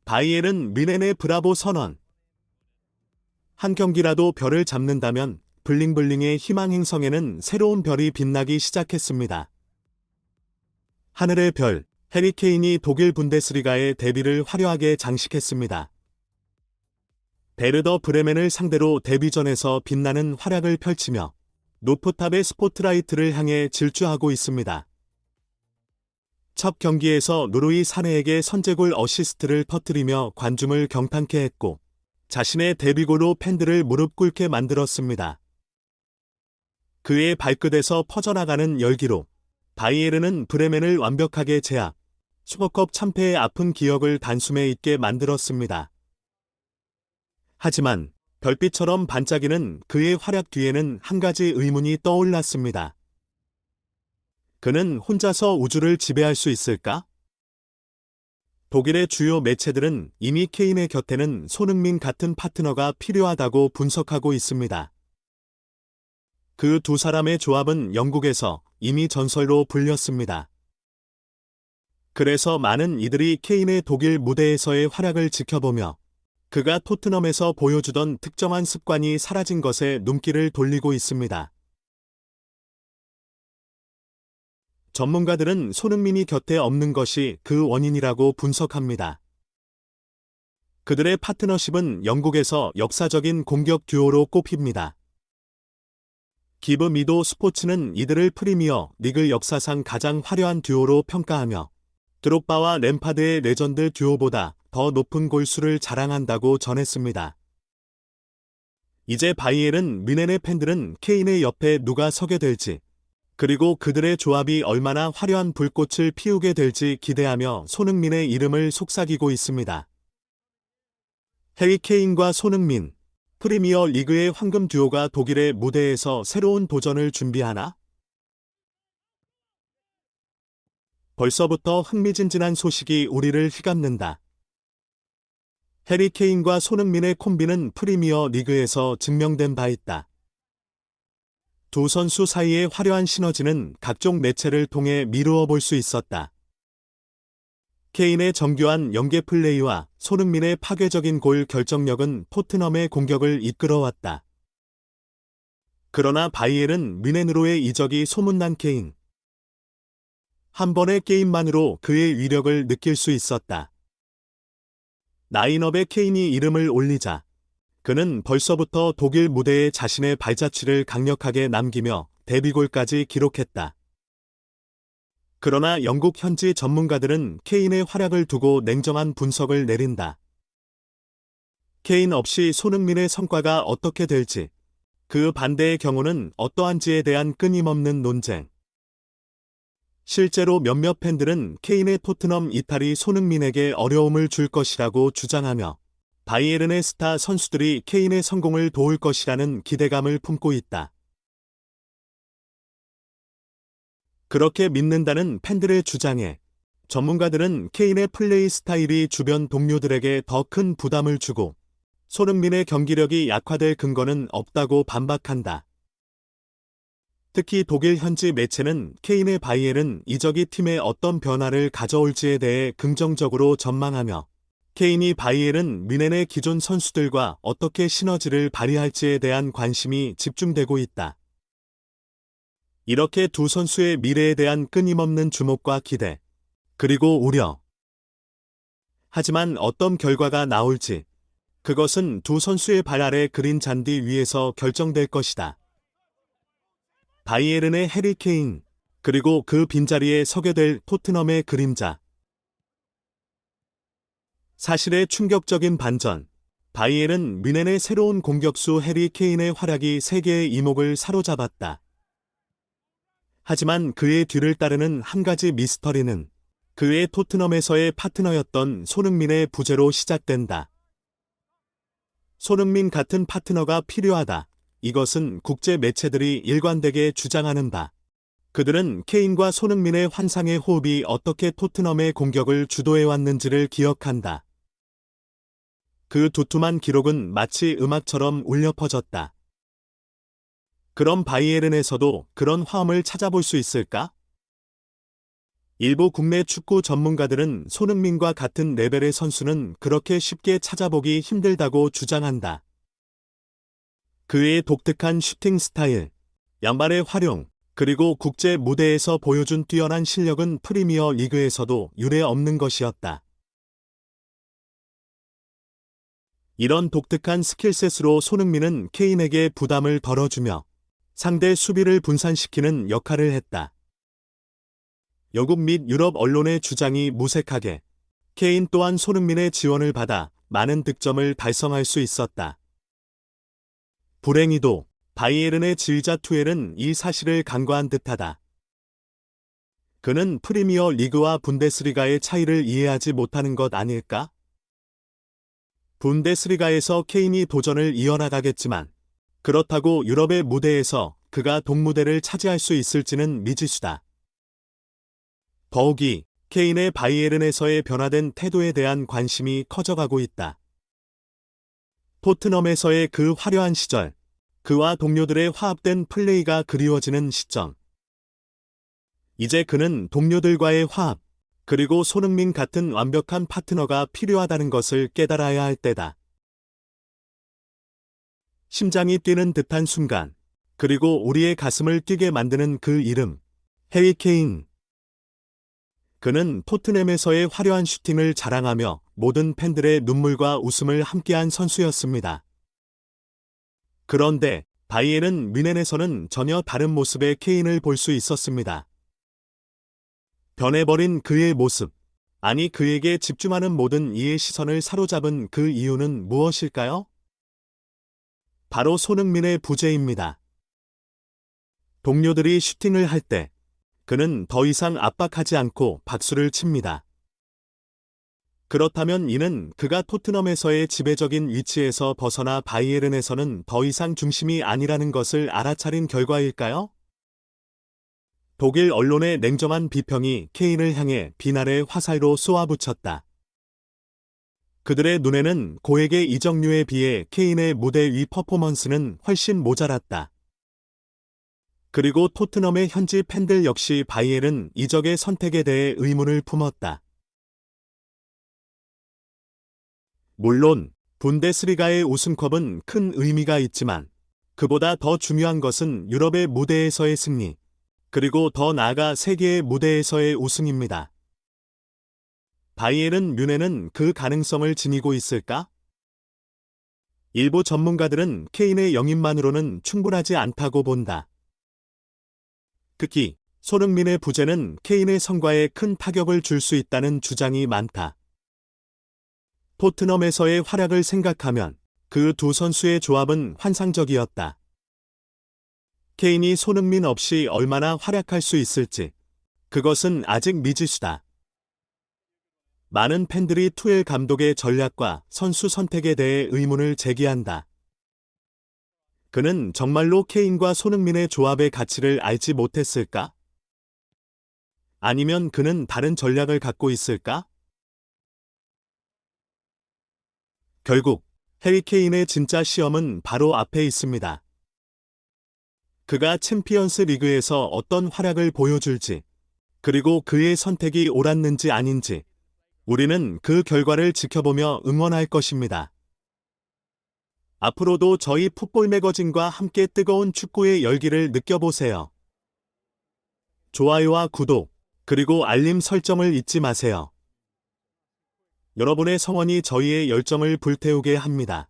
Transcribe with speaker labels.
Speaker 1: 바이에른 뮌헨의 브라보 선언. 한 경기라도 별을 잡는다면 블링블링의 희망 행성에는 새로운 별이 빛나기 시작했습니다. 하늘의 별, 해리 케인이 독일 분데스리가의 데뷔를 화려하게 장식했습니다. 베르더 브레멘을 상대로 데뷔전에서 빛나는 활약을 펼치며 노프탑의 스포트라이트를 향해 질주하고 있습니다. 첫 경기에서 노르위 사네에게 선제골 어시스트를 터뜨리며 관중을 경탄케 했고 자신의 데뷔골로 팬들을 무릎 꿇게 만들었습니다. 그의 발끝에서 퍼져나가는 열기로 바이에른은 브레멘을 완벽하게 제압, 슈퍼컵 참패의 아픈 기억을 단숨에 잊게 만들었습니다. 하지만 별빛처럼 반짝이는 그의 활약 뒤에는 한 가지 의문이 떠올랐습니다. 그는 혼자서 우주를 지배할 수 있을까? 독일의 주요 매체들은 이미 케인의 곁에는 손흥민 같은 파트너가 필요하다고 분석하고 있습니다. 그 두 사람의 조합은 영국에서 이미 전설로 불렸습니다. 그래서 많은 이들이 케인의 독일 무대에서의 활약을 지켜보며 그가 토트넘에서 보여주던 특정한 습관이 사라진 것에 눈길을 돌리고 있습니다. 전문가들은 손흥민이 곁에 없는 것이 그 원인이라고 분석합니다. 그들의 파트너십은 영국에서 역사적인 공격 듀오로 꼽힙니다. 기브 미도 스포츠는 이들을 프리미어 리그 역사상 가장 화려한 듀오로 평가하며 드록바와 램파드의 레전드 듀오보다 더 높은 골수를 자랑한다고 전했습니다. 이제 바이에른 뮌헨의 팬들은 케인의 옆에 누가 서게 될지, 그리고 그들의 조합이 얼마나 화려한 불꽃을 피우게 될지 기대하며 손흥민의 이름을 속삭이고 있습니다. 해리 케인과 손흥민, 프리미어 리그의 황금 듀오가 독일의 무대에서 새로운 도전을 준비하나? 벌써부터 흥미진진한 소식이 우리를 휘감는다. 해리 케인과 손흥민의 콤비는 프리미어 리그에서 증명된 바 있다. 두 선수 사이의 화려한 시너지는 각종 매체를 통해 미루어 볼 수 있었다. 케인의 정교한 연계 플레이와 손흥민의 파괴적인 골 결정력은 토트넘의 공격을 이끌어왔다. 그러나 바이에른 뮌헨으로의 이적이 소문난 케인. 한 번의 게임만으로 그의 위력을 느낄 수 있었다. 라인업에 케인이 이름을 올리자 그는 벌써부터 독일 무대에 자신의 발자취를 강력하게 남기며 데뷔골까지 기록했다. 그러나 영국 현지 전문가들은 케인의 활약을 두고 냉정한 분석을 내린다. 케인 없이 손흥민의 성과가 어떻게 될지, 그 반대의 경우는 어떠한지에 대한 끊임없는 논쟁. 실제로 몇몇 팬들은 케인의 토트넘 이탈이 손흥민에게 어려움을 줄 것이라고 주장하며 바이에른의 스타 선수들이 케인의 성공을 도울 것이라는 기대감을 품고 있다. 그렇게 믿는다는 팬들의 주장에 전문가들은 케인의 플레이 스타일이 주변 동료들에게 더 큰 부담을 주고 손흥민의 경기력이 약화될 근거는 없다고 반박한다. 특히 독일 현지 매체는 케인의 바이에른 이적이 팀에 어떤 변화를 가져올지에 대해 긍정적으로 전망하며 케인이 바이에른 뮌헨의 기존 선수들과 어떻게 시너지를 발휘할지에 대한 관심이 집중되고 있다. 이렇게 두 선수의 미래에 대한 끊임없는 주목과 기대, 그리고 우려. 하지만 어떤 결과가 나올지, 그것은 두 선수의 발 아래 그린 잔디 위에서 결정될 것이다. 바이에른의 해리 케인, 그리고 그 빈자리에 서게 될 토트넘의 그림자. 사실의 충격적인 반전. 바이에른 뮌헨의 새로운 공격수 해리 케인의 활약이 세계의 이목을 사로잡았다. 하지만 그의 뒤를 따르는 한 가지 미스터리는 그의 토트넘에서의 파트너였던 손흥민의 부재로 시작된다. 손흥민 같은 파트너가 필요하다. 이것은 국제 매체들이 일관되게 주장하는 바. 그들은 케인과 손흥민의 환상의 호흡이 어떻게 토트넘의 공격을 주도해왔는지를 기억한다. 그 두툼한 기록은 마치 음악처럼 울려 퍼졌다. 그럼 바이에른에서도 그런 화음을 찾아볼 수 있을까? 일부 국내 축구 전문가들은 손흥민과 같은 레벨의 선수는 그렇게 쉽게 찾아보기 힘들다고 주장한다. 그의 독특한 슈팅 스타일, 양발의 활용, 그리고 국제 무대에서 보여준 뛰어난 실력은 프리미어 리그에서도 유례없는 것이었다. 이런 독특한 스킬셋으로 손흥민은 케인에게 부담을 덜어주며 상대 수비를 분산시키는 역할을 했다. 영국 및 유럽 언론의 주장이 무색하게 케인 또한 손흥민의 지원을 받아 많은 득점을 달성할 수 있었다. 불행히도 바이에른의 지휘자 투엘은 이 사실을 간과한 듯하다. 그는 프리미어 리그와 분데스리가의 차이를 이해하지 못하는 것 아닐까? 분데스리가에서 케인이 도전을 이어나가겠지만 그렇다고 유럽의 무대에서 그가 동무대를 차지할 수 있을지는 미지수다. 더욱이 케인의 바이에른에서의 변화된 태도에 대한 관심이 커져가고 있다. 토트넘에서의 그 화려한 시절, 그와 동료들의 화합된 플레이가 그리워지는 시점. 이제 그는 동료들과의 화합, 그리고 손흥민 같은 완벽한 파트너가 필요하다는 것을 깨달아야 할 때다. 심장이 뛰는 듯한 순간, 그리고 우리의 가슴을 뛰게 만드는 그 이름, 해리 케인. 그는 토트넘에서의 화려한 슈팅을 자랑하며 모든 팬들의 눈물과 웃음을 함께한 선수였습니다. 그런데 바이에른 뮌헨에서는 전혀 다른 모습의 케인을 볼 수 있었습니다. 변해버린 그의 모습, 아니 그에게 집중하는 모든 이의 시선을 사로잡은 그 이유는 무엇일까요? 바로 손흥민의 부재입니다. 동료들이 슈팅을 할 때 그는 더 이상 압박하지 않고 박수를 칩니다. 그렇다면 이는 그가 토트넘에서의 지배적인 위치에서 벗어나 바이에른에서는 더 이상 중심이 아니라는 것을 알아차린 결과일까요? 독일 언론의 냉정한 비평이 케인을 향해 비난의 화살로 쏘아붙였다. 그들의 눈에는 고액의 이적료에 비해 케인의 무대 위 퍼포먼스는 훨씬 모자랐다. 그리고 토트넘의 현지 팬들 역시 바이에른 이적의 선택에 대해 의문을 품었다. 물론 분데스리가의 우승컵은 큰 의미가 있지만 그보다 더 중요한 것은 유럽의 무대에서의 승리, 그리고 더 나아가 세계의 무대에서의 우승입니다. 바이에른 뮌헨은 그 가능성을 지니고 있을까? 일부 전문가들은 케인의 영입만으로는 충분하지 않다고 본다. 특히 손흥민의 부재는 케인의 성과에 큰 타격을 줄 수 있다는 주장이 많다. 토트넘에서의 활약을 생각하면 그 두 선수의 조합은 환상적이었다. 케인이 손흥민 없이 얼마나 활약할 수 있을지, 그것은 아직 미지수다. 많은 팬들이 투엘 감독의 전략과 선수 선택에 대해 의문을 제기한다. 그는 정말로 케인과 손흥민의 조합의 가치를 알지 못했을까? 아니면 그는 다른 전략을 갖고 있을까? 결국 해리 케인의 진짜 시험은 바로 앞에 있습니다. 그가 챔피언스 리그에서 어떤 활약을 보여줄지, 그리고 그의 선택이 옳았는지 아닌지, 우리는 그 결과를 지켜보며 응원할 것입니다. 앞으로도 저희 풋볼 매거진과 함께 뜨거운 축구의 열기를 느껴보세요. 좋아요와 구독, 그리고 알림 설정을 잊지 마세요. 여러분의 성원이 저희의 열정을 불태우게 합니다.